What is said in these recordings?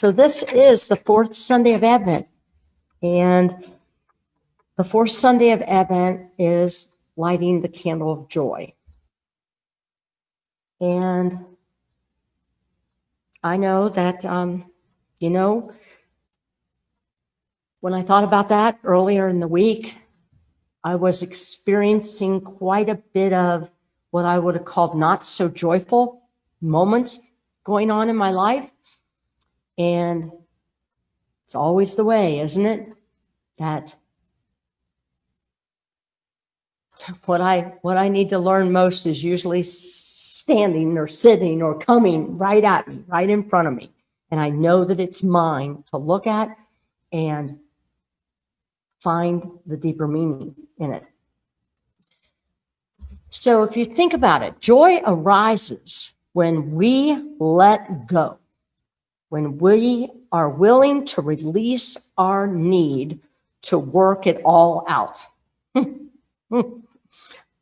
So this is the fourth Sunday of Advent. And the fourth Sunday of Advent is lighting the candle of joy. And I know that, when I thought about that earlier in the week, I was experiencing quite a bit of what I would have called not so joyful moments going on in my life. And it's always the way, isn't it? That what I need to learn most is usually standing or sitting or coming right at me, right in front of me. And I know that it's mine to look at and find the deeper meaning in it. So if you think about it, joy arises when we let go, when we are willing to release our need to work it all out.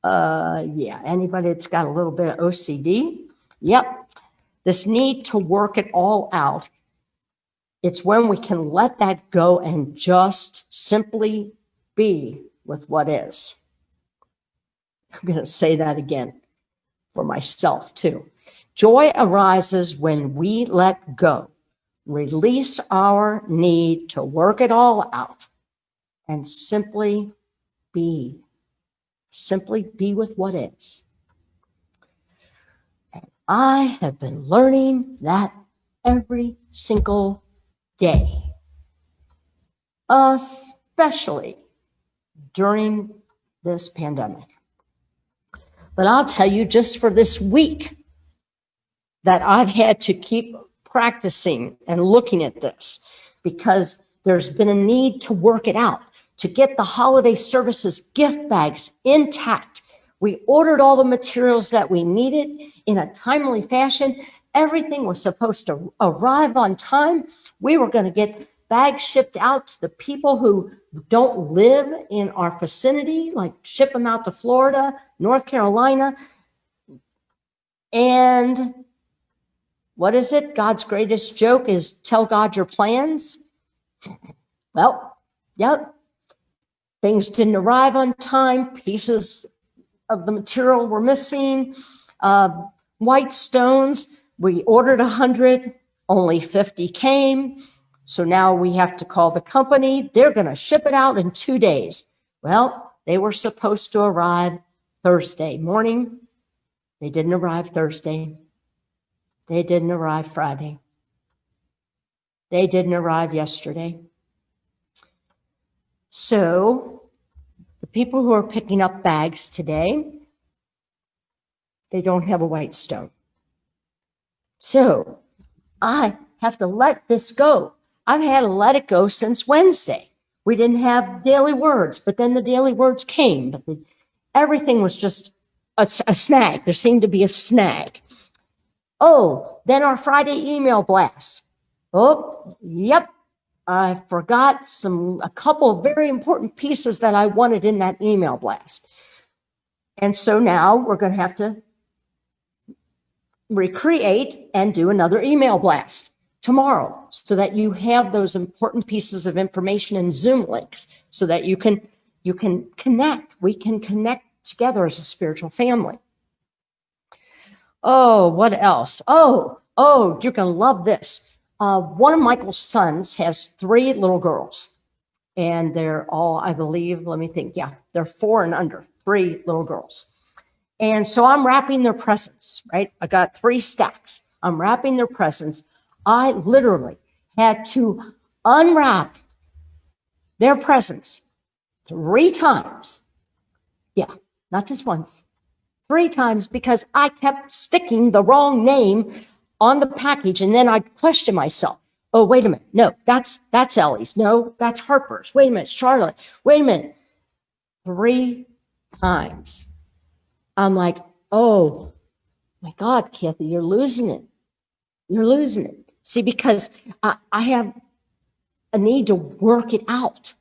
Anybody that's got a little bit of OCD? Yep. This need to work it all out. It's when we can let that go and just simply be with what is. I'm going to say that again for myself too. Joy arises when we let go, release our need to work it all out, and simply be. Simply be with what is. And I have been learning that every single day, especially during this pandemic. But I'll tell you, just for this week, that I've had to keep practicing and looking at this because there's been a need to work it out, to get the holiday services gift bags intact. We ordered all the materials that we needed in a timely fashion. Everything was supposed to arrive on time. We were going to get bags shipped out to the people who don't live in our vicinity, like ship them out to Florida, North Carolina. And what is it? God's greatest joke is tell God your plans. Well, yep. Things didn't arrive on time. Pieces of the material were missing. White stones, we ordered 100, only 50 came. So now we have to call the company. They're going to ship it out in 2 days. Well, they were supposed to arrive Thursday morning. They didn't arrive Thursday. They didn't arrive Friday. They didn't arrive yesterday. So the people who are picking up bags today, they don't have a white stone. So I have to let this go. I've had to let it go since Wednesday. We didn't have daily words, but then the daily words came. But everything was just a snag. There seemed to be a snag. Oh, then our Friday email blast. Oh, yep. I forgot a couple of very important pieces that I wanted in that email blast. And so now we're going to have to recreate and do another email blast tomorrow so that you have those important pieces of information in Zoom links so that you can connect. We can connect together as a spiritual family. Oh, what else? Oh, you're going to love this. One of Michael's sons has 3 little girls, and they're all, I believe, let me think. Yeah, they're 4 and under, 3 little girls. And so I'm wrapping their presents, right? I got 3 stacks. I'm wrapping their presents. I literally had to unwrap their presents 3 times. Yeah, not just once, 3 times, because I kept sticking the wrong name on the package. And then I questioned myself. Oh, wait a minute. No, that's Ellie's. No, that's Harper's. Wait a minute, Charlotte. Wait a minute. 3 times. I'm like, oh my God, Kathy, you're losing it. You're losing it. See, because I have a need to work it out.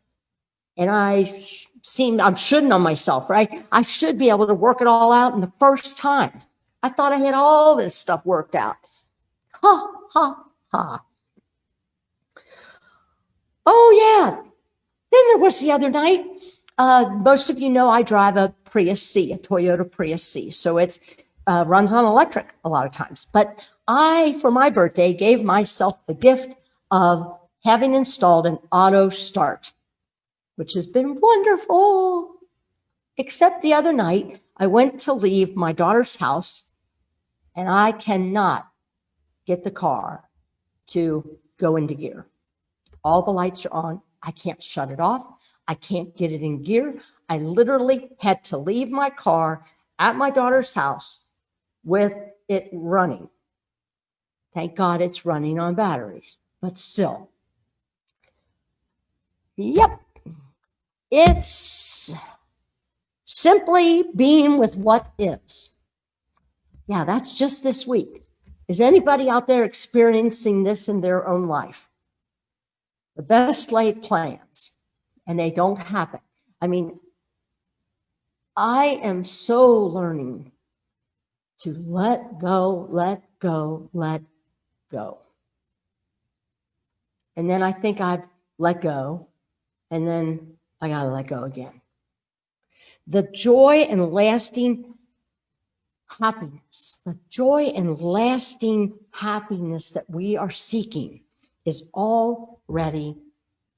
And I'm shoulding on myself, right? I should be able to work it all out in the first time. I thought I had all this stuff worked out. Ha, ha, ha. there was the other night. Most of you know I drive a Prius C, a Toyota Prius C. So it's runs on electric a lot of times. But I, for my birthday, gave myself the gift of having installed an auto start, which has been wonderful. Except the other night, I went to leave my daughter's house and I cannot get the car to go into gear. All the lights are on. I can't shut it off. I can't get it in gear. I literally had to leave my car at my daughter's house with it running. Thank God it's running on batteries, but still. Yep. It's simply being with what is. Yeah, that's just this week. Is anybody out there experiencing this in their own life? The best laid plans, and they don't happen. I mean, I am so learning to let go, let go, let go. And then I think I've let go, and then I got to let go again. The joy and lasting happiness, the joy and lasting happiness that we are seeking is already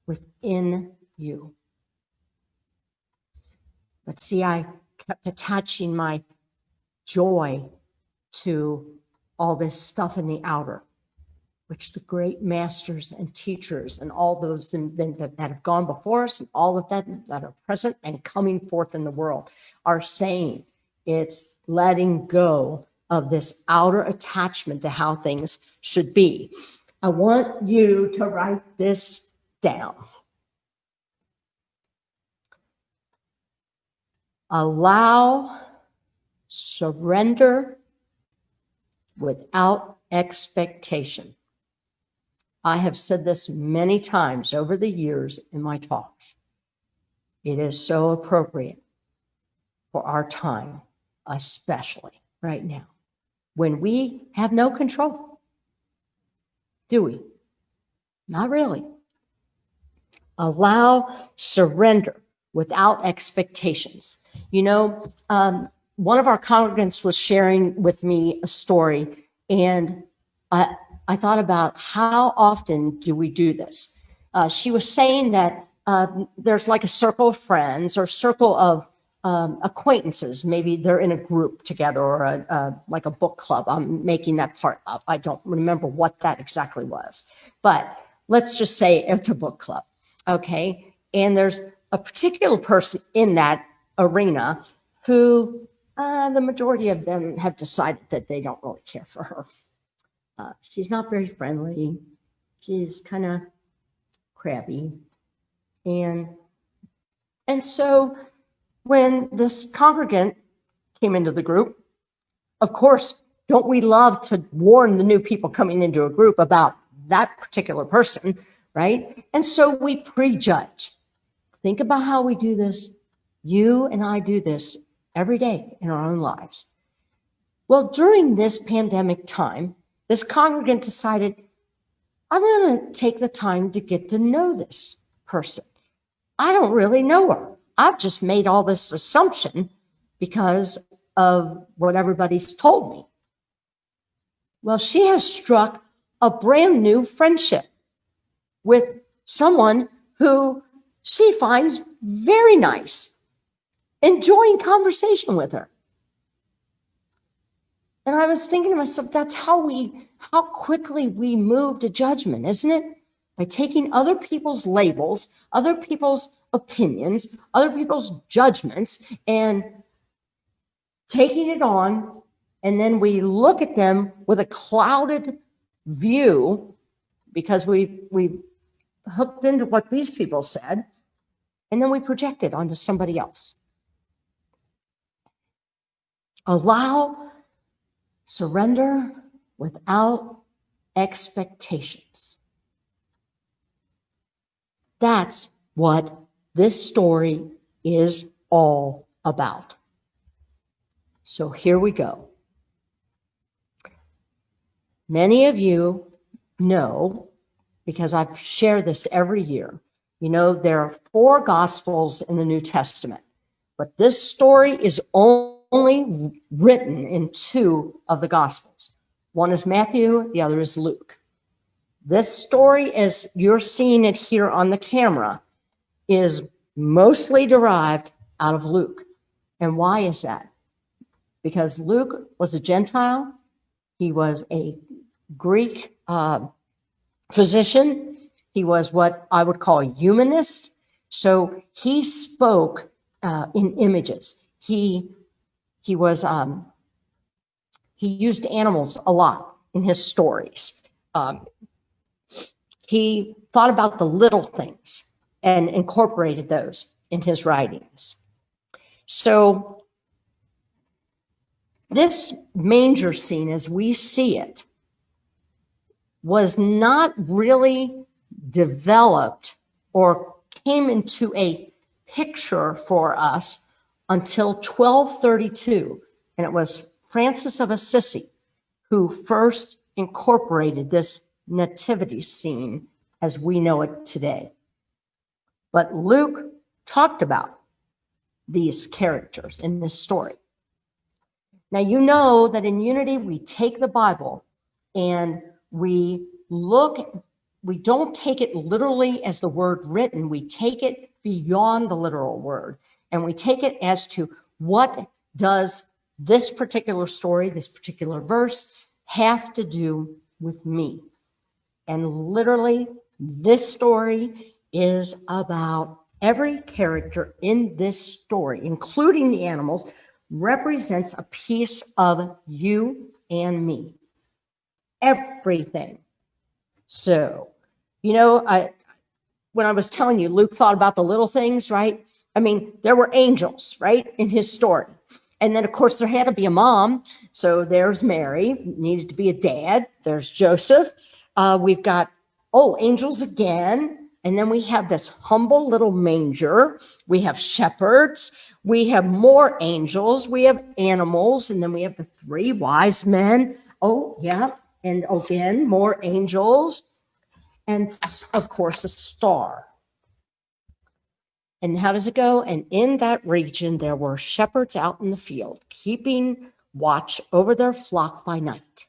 within you. But see, I kept attaching my joy to all this stuff in the outer, which the great masters and teachers and all those that have gone before us and all of that are present and coming forth in the world are saying. It's letting go of this outer attachment to how things should be. I want you to write this down. Allow surrender without expectation. I have said this many times over the years in my talks. It is so appropriate for our time, especially right now, when we have no control. Do we? Not really. Allow surrender without expectations. You know, one of our congregants was sharing with me a story, and I thought about how often do we do this? She was saying that there's like a circle of friends or circle of acquaintances. Maybe they're in a group together or like a book club. I'm making that part up. I don't remember what that exactly was. But let's just say it's a book club, okay? And there's a particular person in that arena who the majority of them have decided that they don't really care for her. She's not very friendly. She's kind of crabby. And so when this congregant came into the group, of course, don't we love to warn the new people coming into a group about that particular person, right? And so we prejudge. Think about how we do this. You and I do this every day in our own lives. Well, during this pandemic time, this congregant decided, I'm going to take the time to get to know this person. I don't really know her. I've just made all this assumption because of what everybody's told me. Well, she has struck a brand new friendship with someone who she finds very nice, enjoying conversation with her. And I was thinking to myself, that's how quickly we move to judgment, isn't it? By taking other people's labels, other people's opinions, other people's judgments, and taking it on, and then we look at them with a clouded view because we hooked into what these people said, and then we project it onto somebody else. Allow surrender without expectations. That's what this story is all about. So here we go. Many of you know, because I've shared this every year, You know, there are 4 Gospels in the New Testament, but this story is only written in 2 of the Gospels. One is Matthew, the other is Luke. This story, as you're seeing it here on the camera, is mostly derived out of Luke. And why is that? Because Luke was a Gentile. He was a Greek physician. He was what I would call a humanist. So he spoke in images. He used animals a lot in his stories. He thought about the little things and incorporated those in his writings. So this manger scene, as we see it, was not really developed or came into a picture for us until 1232. And it was Francis of Assisi who first incorporated this nativity scene as we know it today. But Luke talked about these characters in this story. Now, you know that in Unity, we take the Bible and we don't take it literally as the word written. We take it beyond the literal word. And we take it as to what does this particular story, this particular verse, have to do with me. And literally, this story is about every character in this story, including the animals, represents a piece of you and me. Everything. So, you know, when I was telling you, Luke thought about the little things, right? I mean, there were angels, right, in his story. And then, of course, there had to be a mom. So there's Mary, needed to be a dad. There's Joseph. We've got, angels again. And then we have this humble little manger. We have shepherds. We have more angels. We have animals. And then we have the 3 wise men. Oh, yeah. And again, more angels. And, of course, a star. And how does it go? And in that region, there were shepherds out in the field, keeping watch over their flock by night.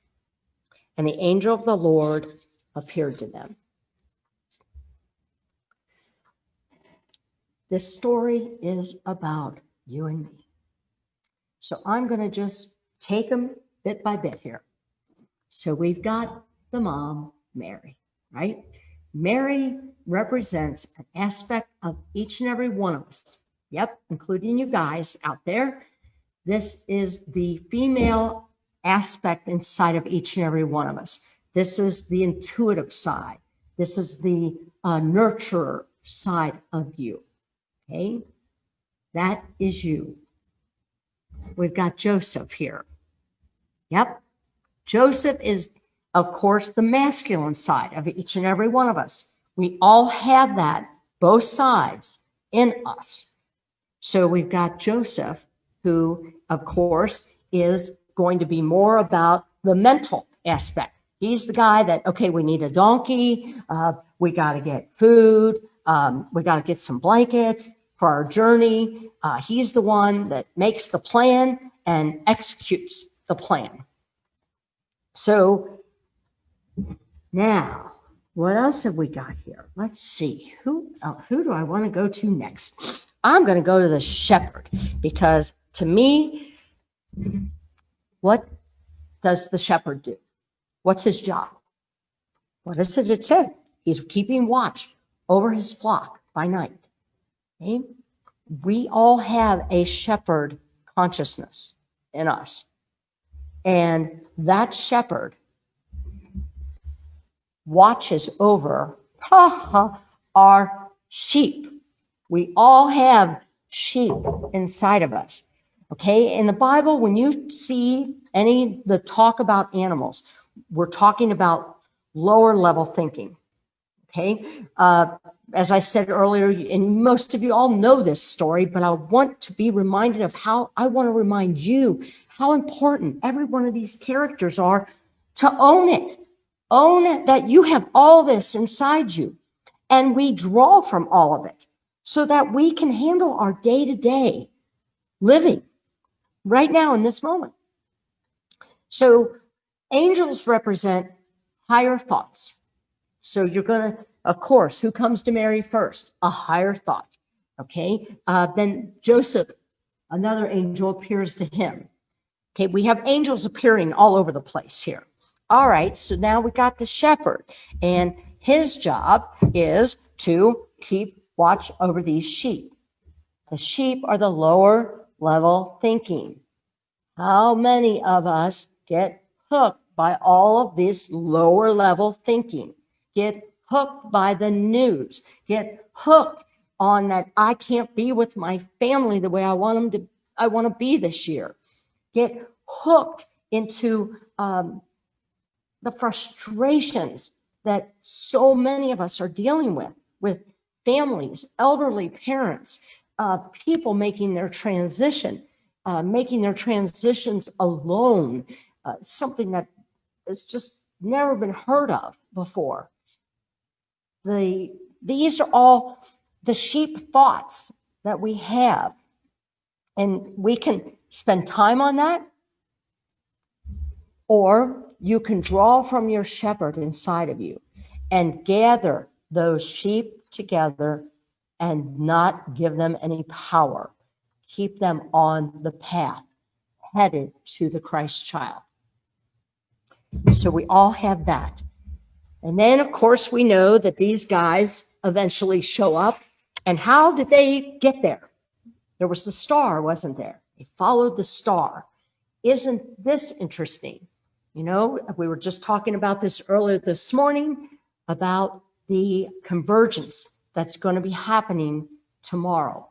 And the angel of the Lord appeared to them. This story is about you and me. So I'm going to just take them bit by bit here. So we've got the mom, Mary, right? Mary represents an aspect of each and every one of us. Yep, including you guys out there. This is the female aspect inside of each and every one of us. This is the intuitive side. This is the nurturer side of you. Okay, that is you. We've got Joseph here. Yep, Joseph is, of course, the masculine side of each and every one of us. We all have that, both sides in us. So we've got Joseph, who, of course, is going to be more about the mental aspect. He's the guy that, okay, we need a donkey. We got to get food. We got to get some blankets for our journey. He's the one that makes the plan and executes the plan. So now, what else have we got here? Let's see. Who do I want to go to next? I'm going to go to the shepherd, because to me, what does the shepherd do? What's his job? What is it? It said he's keeping watch over his flock by night. Okay? We all have a shepherd consciousness in us. And that shepherd watches over our sheep. We all have sheep inside of us. Okay, in the Bible, when you see the talk about animals, we're talking about lower level thinking. Okay, as I said earlier, and most of you all know this story, but I want to be reminded of how I want to remind you how important every one of these characters are to own it. Own that you have all this inside you. And we draw from all of it so that we can handle our day-to-day living right now in this moment. So angels represent higher thoughts. So you're going to, of course, who comes to Mary first? A higher thought. Okay. Then Joseph, another angel appears to him. Okay. We have angels appearing all over the place here. All right. So now we got the shepherd, and his job is to keep watch over these sheep. The sheep are the lower level thinking. How many of us get hooked by all of this lower level thinking? Get hooked by the news, get hooked on that I can't be with my family the way I want to be this year. Get hooked into the frustrations that so many of us are dealing with families, elderly parents, people making their transitions alone, something that has just never been heard of before. These are all the sheep thoughts that we have, and we can spend time on that, or you can draw from your shepherd inside of you and gather those sheep together and not give them any power. Keep them on the path headed to the Christ child. So we all have that. And then, of course, we know that these guys eventually show up. And how did they get there? There was the star, wasn't there? They followed the star. Isn't this interesting? You know, we were just talking about this earlier this morning about the convergence that's going to be happening tomorrow.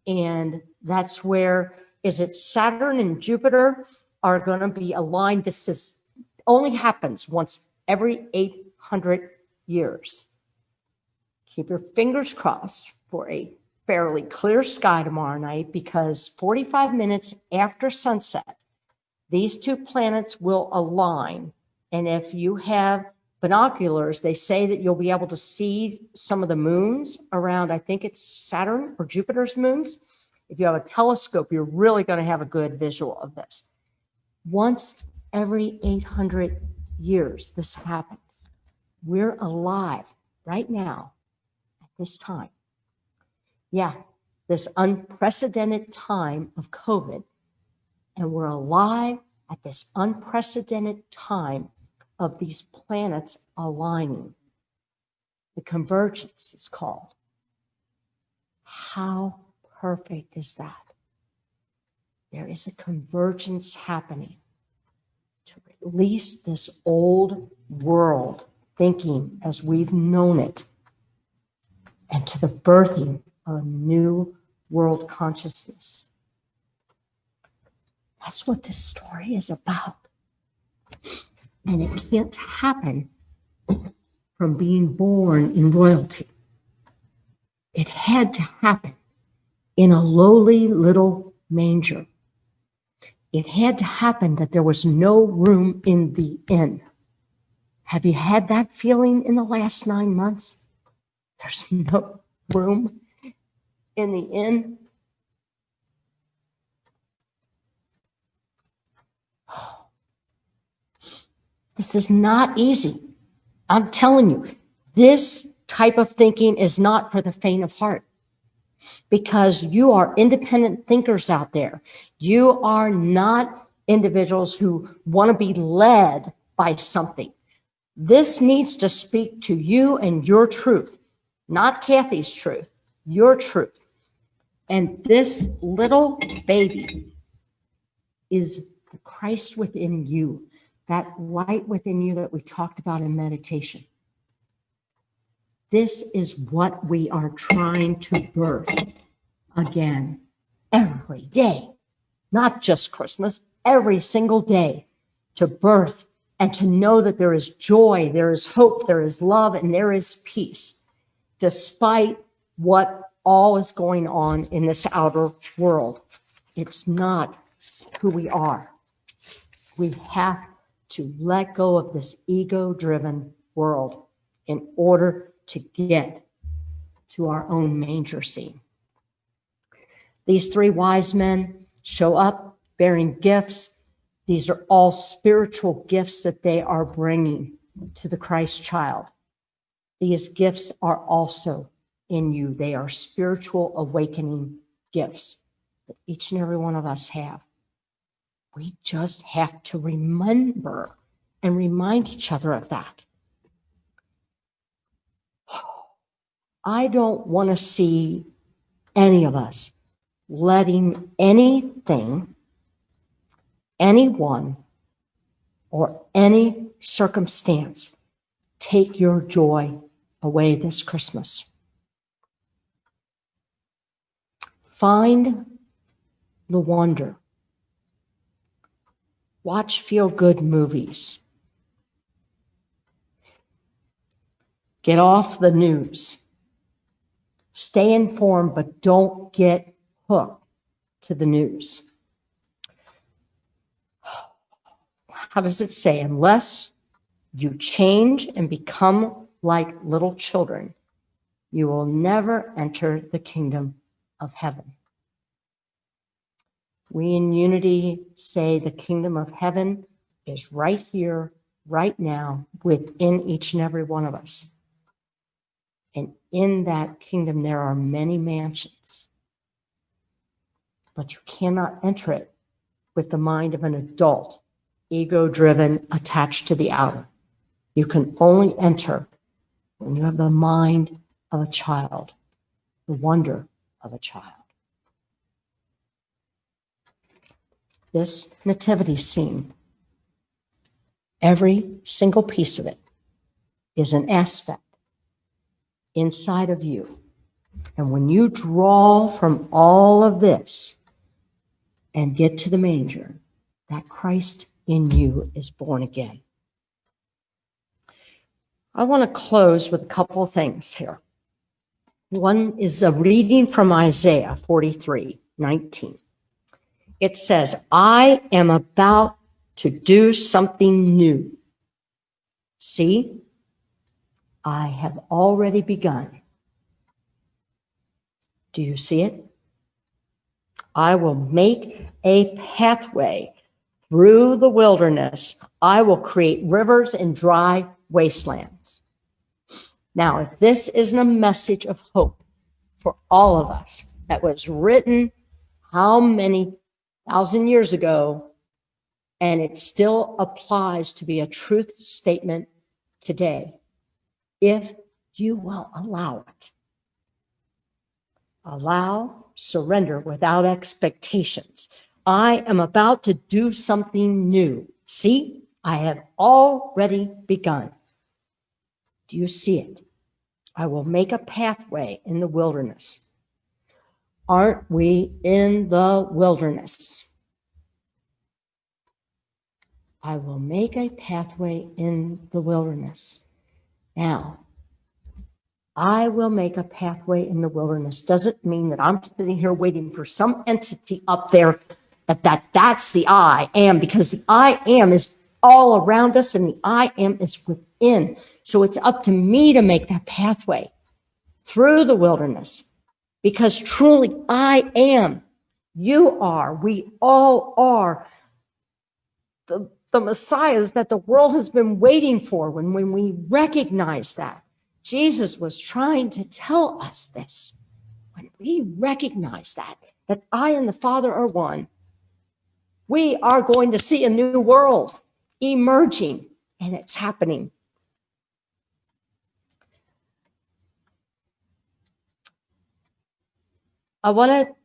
And that's where, is it Saturn and Jupiter are going to be aligned? This only happens once every 800 years. Keep your fingers crossed for a fairly clear sky tomorrow night, because 45 minutes after sunset, these two planets will align. And if you have binoculars, they say that you'll be able to see some of the moons around, I think it's Saturn or Jupiter's moons. If you have a telescope, you're really going to have a good visual of this. Once every 800 years, this happens. We're alive right now at this time. Yeah, this unprecedented time of COVID. And we're alive at this unprecedented time of these planets aligning. The convergence is called. How perfect is that? There is a convergence happening to release this old world thinking as we've known it, and to the birthing of a new world consciousness. That's what this story is about. And it can't happen from being born in royalty. It had to happen in a lowly little manger. It had to happen that there was no room in the inn. Have you had that feeling in the last 9 months? There's no room in the inn. This is not easy. I'm telling you, this type of thinking is not for the faint of heart, because you are independent thinkers out there. You are not individuals who want to be led by something. This needs to speak to you and your truth, not Kathy's truth, your truth. And this little baby is the Christ within you, that light within you that we talked about in meditation. This is what we are trying to birth again every day, not just Christmas, every single day, to birth and to know that there is joy, there is hope, there is love, and there is peace, despite what all is going on in this outer world. It's not who we are. We have to let go of this ego-driven world in order to get to our own manger scene. These three wise men show up bearing gifts. These are all spiritual gifts that they are bringing to the Christ child. These gifts are also in you. They are spiritual awakening gifts that each and every one of us have. We just have to remember and remind each other of that. I don't want to see any of us letting anything, anyone, or any circumstance take your joy away this Christmas. Find the wonder. Watch feel-good movies. Get off the news. Stay informed, but don't get hooked to the news. How does it say? Unless you change and become like little children, you will never enter the kingdom of heaven. We in Unity say the kingdom of heaven is right here, right now, within each and every one of us. And in that kingdom, there are many mansions. But you cannot enter it with the mind of an adult, ego-driven, attached to the outer. You can only enter when you have the mind of a child, the wonder of a child. This nativity scene, every single piece of it is an aspect inside of you. And when you draw from all of this and get to the manger, that Christ in you is born again. I want to close with a couple of things here. One is a reading from Isaiah 43:19. It says, I am about to do something new. See, I have already begun. Do you see it? I will make a pathway through the wilderness. I will create rivers in dry wastelands. Now, if this isn't a message of hope for all of us that was written how many thousand years ago, and it still applies to be a truth statement today, if you will allow it. Allow, surrender without expectations. I am about to do something new. See, I have already begun. Do you see it? I will make a pathway in the wilderness. Aren't we in the wilderness? I will make a pathway in the wilderness. Now, I will make a pathway in the wilderness doesn't mean that I'm sitting here waiting for some entity up there that's the I am, because the I am is all around us and the I am is within. So it's up to me to make that pathway through the wilderness, because truly I am, you are, we all are the Messiahs that the world has been waiting for. When we recognize that, Jesus was trying to tell us this. When we recognize that I and the Father are one, we are going to see a new world emerging, and it's happening. I want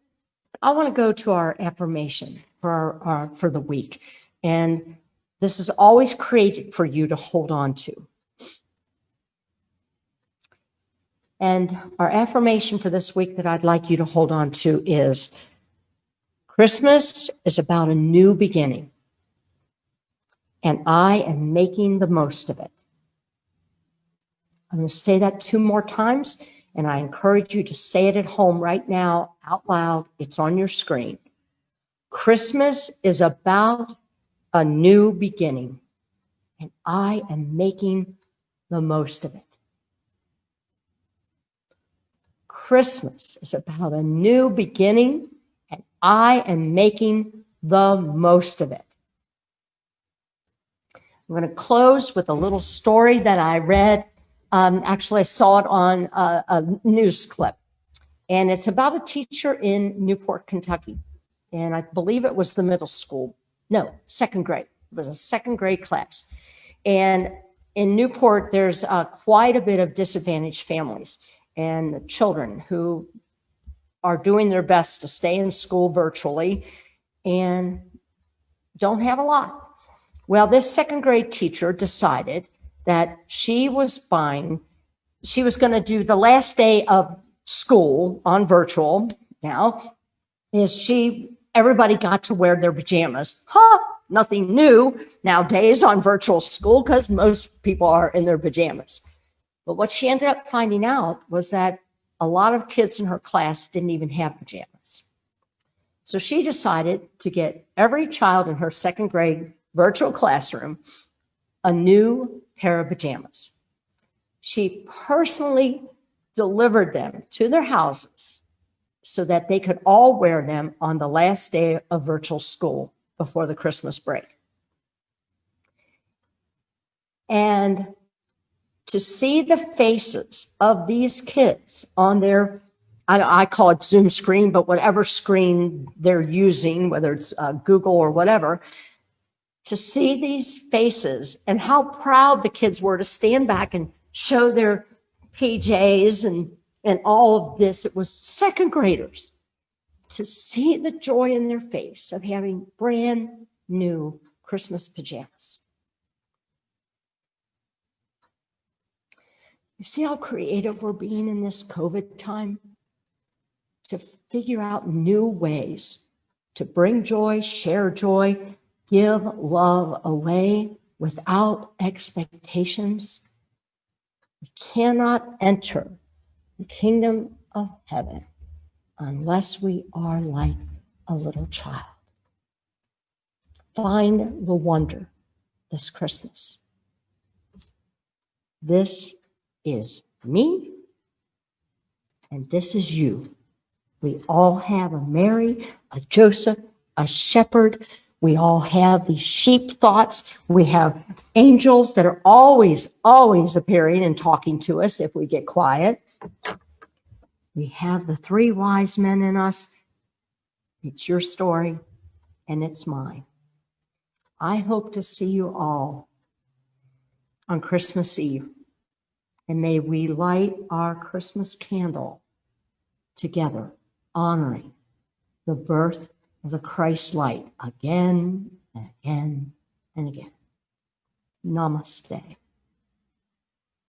to go to our affirmation for the week, and this is always created for you to hold on to. And our affirmation for this week that I'd like you to hold on to is, Christmas is about a new beginning, and I am making the most of it. I'm going to say that 2 more times, and I encourage you to say it at home right now out loud. It's on your screen. Christmas is about a new beginning, and I am making the most of it. Christmas is about a new beginning, and I am making the most of it. I'm going to close with a little story that I read. Actually, I saw it on a news clip, and it's about a teacher in Newport, Kentucky. And I believe it was the middle school. No, second grade. It was a second grade class. And in Newport, there's quite a bit of disadvantaged families and children who are doing their best to stay in school virtually and don't have a lot. Well, this second grade teacher decided that she was going to do the last day of school on virtual. Now, everybody got to wear their pajamas. Nothing new nowadays on virtual school because most people are in their pajamas. But what she ended up finding out was that a lot of kids in her class didn't even have pajamas. So she decided to get every child in her second grade virtual classroom a new pair of pajamas. She personally delivered them to their houses so that they could all wear them on the last day of virtual school before the Christmas break. And to see the faces of these kids on their, I call it Zoom screen, but whatever screen they're using, whether it's Google or whatever, to see these faces and how proud the kids were to stand back and show their PJs and all of this. It was second graders. To see the joy in their face of having brand new Christmas pajamas. You see how creative we're being in this COVID time? To figure out new ways to bring joy, share joy, give love away without expectations. We cannot enter the kingdom of heaven unless we are like a little child. Find the wonder this Christmas. This is me, and this is you. We all have a Mary, a Joseph, a shepherd. We all have these sheep thoughts. We have angels that are always, always appearing and talking to us if we get quiet. We have the three wise men in us. It's your story, and it's mine. I hope to see you all on Christmas Eve, and may we light our Christmas candle together, honoring the birth of the Christ light again and again and again. Namaste.